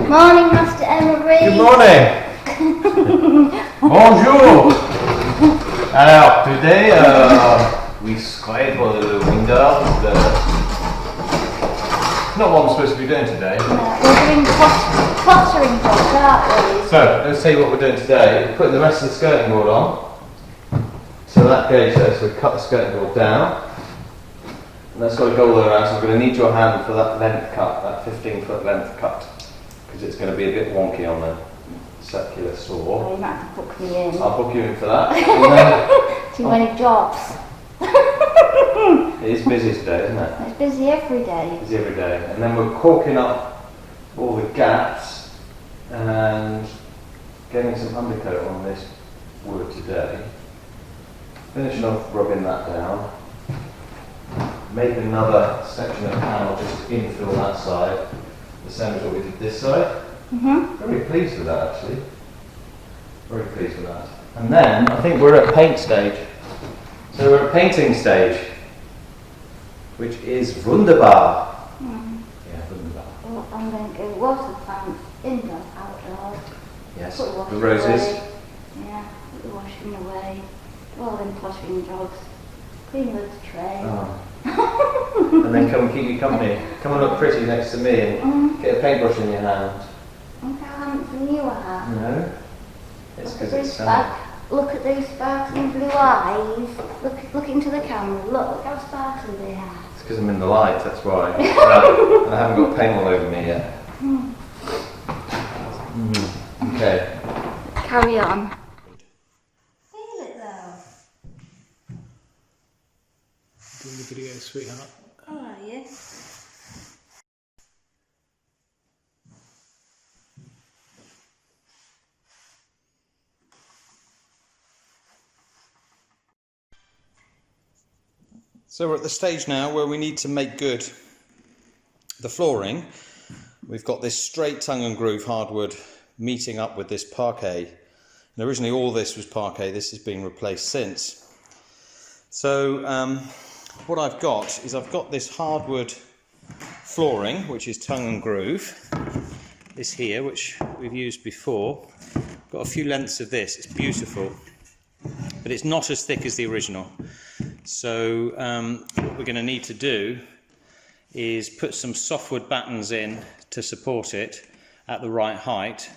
Morning, Master Emery. Good morning. Bonjour. Alors, today we scrape all the windows. Not what I'm supposed to be doing today. No, we're doing pottering jobs, aren't we? So, let's tell you what we're doing today. We're putting the rest of the skirting board on. So that gauge there, so we cut the skirting board down. And that's got to go all the way around, so we're going to need your hand for that length cut, that 15-foot length cut. Because it's going to be a bit wonky on the circular saw. Oh, you might have to book me in. I'll book you in for that. Then, Too many jobs. it is busy today, isn't it? It's busy every day. Busy every day. And then we're caulking up all the gaps and getting some undercoat on this wood today. Finishing off rubbing that down. Make another section of panel just to infill that side, the same as what we did this side. Very pleased with that actually. Very pleased with that. And then I think we're at paint stage. So we're at painting stage, which is wunderbar. Yeah, wunderbar. Well, I'm going to go water plants indoors, outdoors. Yes, Put the roses. away. Yeah, put the washing away. Do all them pottering jobs. Clean the tray. Oh. And then come keep you company. Come and look pretty next to me and get a paintbrush in your hand. Look how handsome you are. No, it's because it's Look at those sparkling blue eyes. Look into the camera. Look how sparkly they are. It's because I'm in the light, that's why. And I haven't got paint all over me yet. Okay. Carry on. Feel it though. Doing the video, sweetheart. Oh, are you? So we're at the stage now where we need to make good the flooring. We've got this straight tongue and groove hardwood meeting up with this parquet. And originally all this was parquet, this has been replaced since. So what I've got is I've got this hardwood flooring, which is tongue and groove. This here, which we've used before. Got a few lengths of this, it's beautiful. But it's not as thick as the original. So what we're going to need to do is put some softwood battens in to support it at the right height.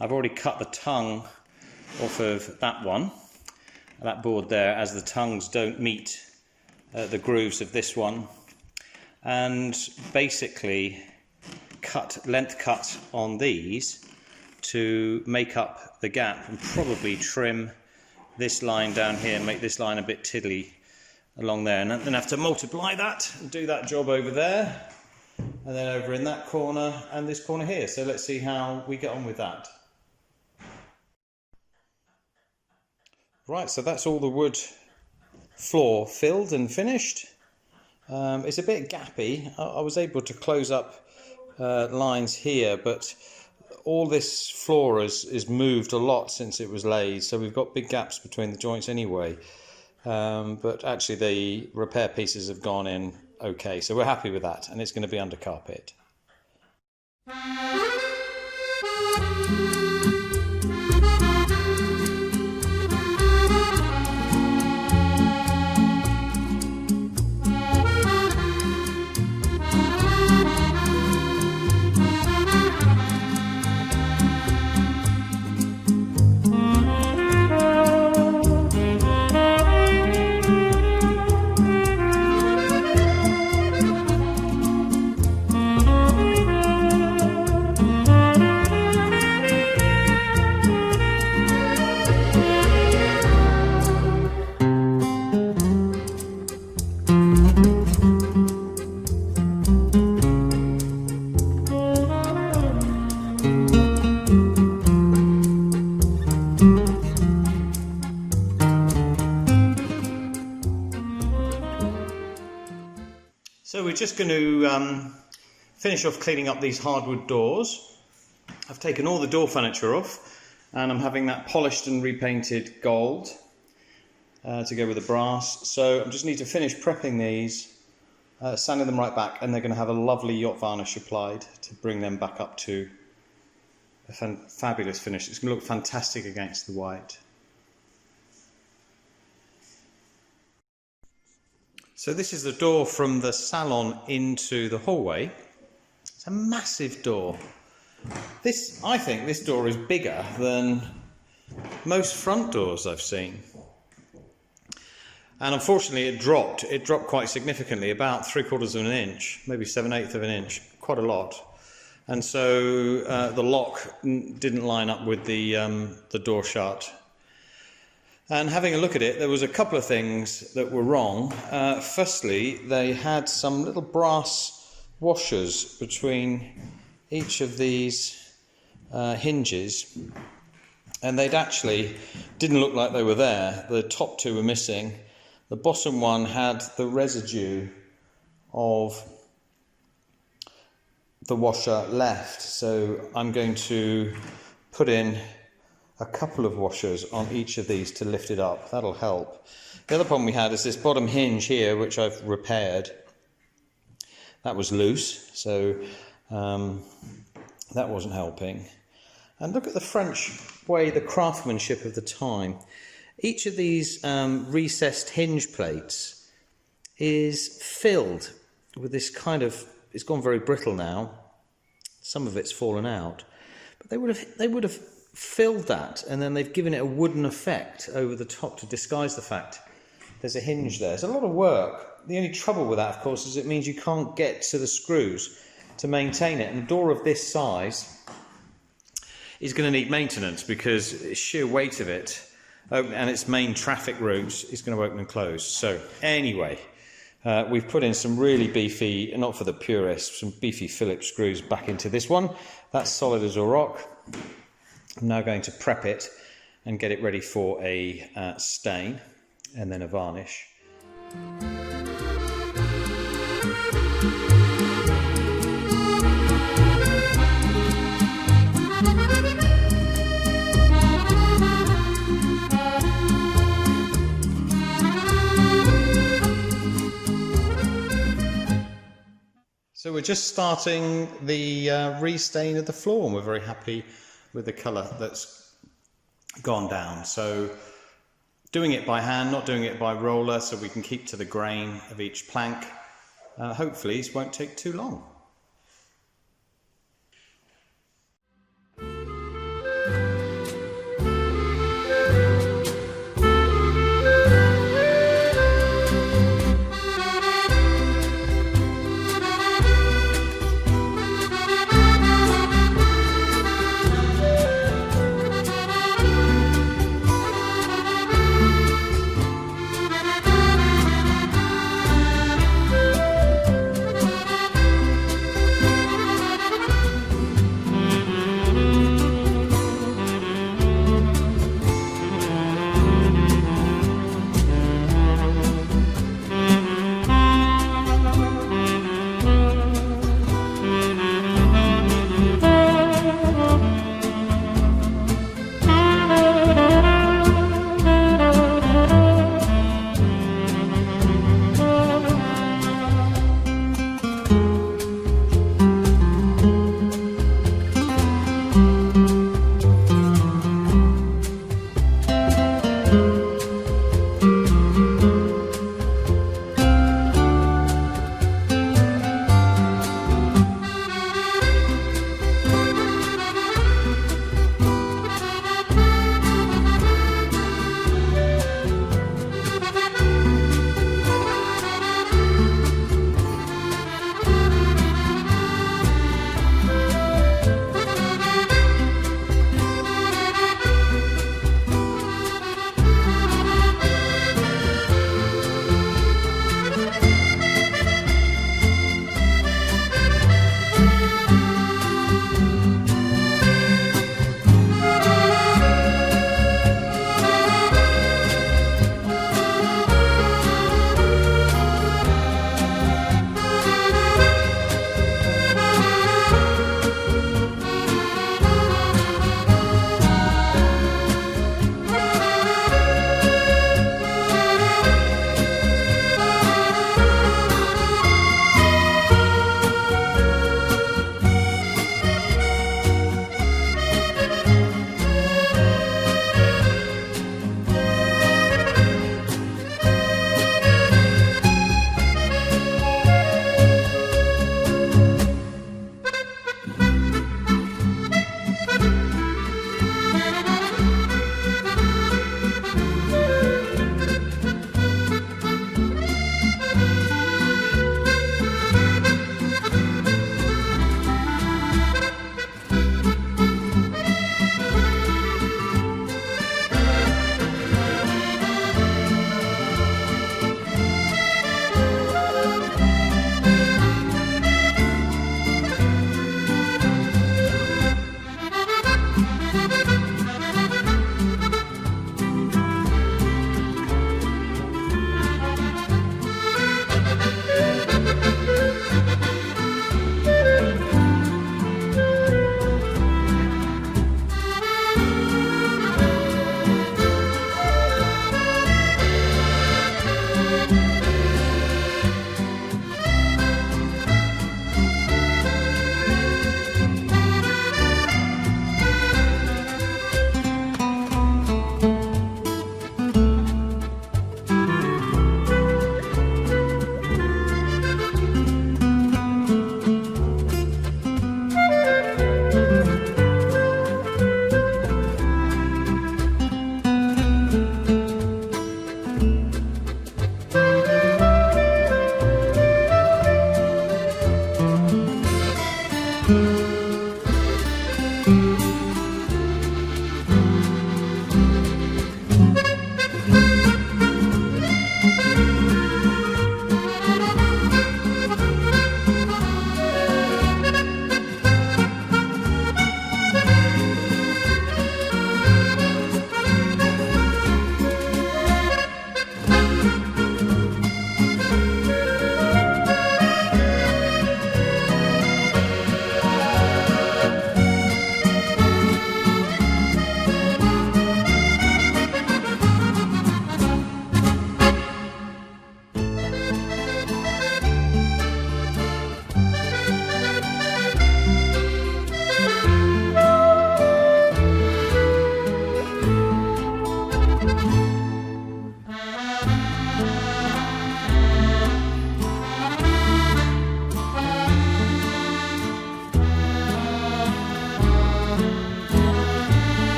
I've already cut the tongue off of that one, that board there, as the tongues don't meet the grooves of this one, and basically length cut on these to make up the gap and probably trim this line down here and make this line a bit tiddly along there, and then have to multiply that and do that job over there and then over in that corner and this corner here. So let's see how we get on with that. Right, so that's all the wood floor filled and finished. It's a bit gappy. I was able to close up lines here, but all this floor is moved a lot since it was laid, so we've got big gaps between the joints anyway. But actually the repair pieces have gone in okay, so we're happy with that, and it's going to be under carpet. So we're just going to finish off cleaning up these hardwood doors. I've taken all the door furniture off and I'm having that polished and repainted gold to go with the brass. So I just need to finish prepping these, sanding them right back, and they're going to have a lovely yacht varnish applied to bring them back up to fabulous finish. It's going to look fantastic against the white. So this is the door from the salon into the hallway. It's a massive door. I think this door is bigger than most front doors I've seen. And unfortunately it dropped quite significantly, about 3/4 of an inch, maybe 7/8 of an inch, quite a lot. And so the lock didn't line up with the door shut. And having a look at it, there was a couple of things that were wrong. Firstly, they had some little brass washers between each of these hinges, and they'd actually didn't look like they were there. The top two were missing. The bottom one had the residue of the washer left, so I'm going to put in a couple of washers on each of these to lift it up. That'll help. The other problem we had is this bottom hinge here, which I've repaired. That was loose, so that wasn't helping. And look at the French way, the craftsmanship of the time. Each of these recessed hinge plates is filled with this kind of, it's gone very brittle now, some of it's fallen out, but they would have filled that, and then they've given it a wooden effect over the top to disguise the fact there's a hinge there. It's a lot of work. The only trouble with that, of course, is it means you can't get to the screws to maintain it, and a door of this size is going to need maintenance because the sheer weight of it and its main traffic routes is going to open and close. So anyway, we've put in some really beefy, not for the purists, some beefy Phillips screws back into this one. That's solid as a rock. I'm now going to prep it and get it ready for a stain and then a varnish. So we're just starting the restain of the floor, and we're very happy with the colour that's gone down. So doing it by hand, not doing it by roller, so we can keep to the grain of each plank. Hopefully it won't take too long.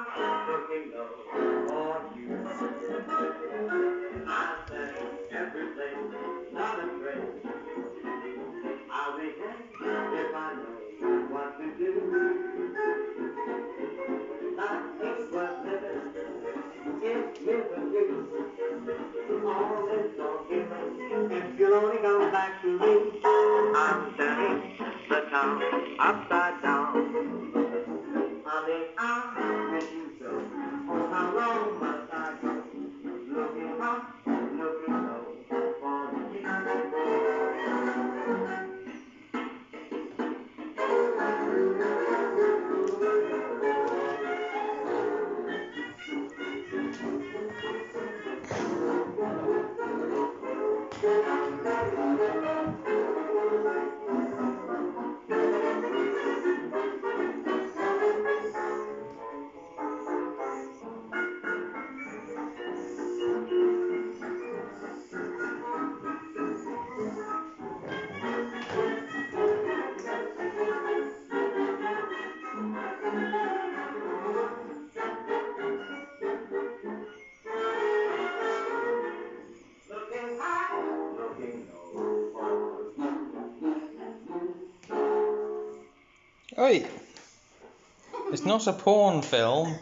high, looking low for you. I said every place, not a trace. I'll be hanged if I know what to do. Life ain't worth living if misery. All is forgiven if you'll only come back to me. I'm turning the town upside down. Honey, I miss you so. Oh, how long must I go? Looking high, looking low for you. Looking high, looking low for you. Oi! It's not a porn film.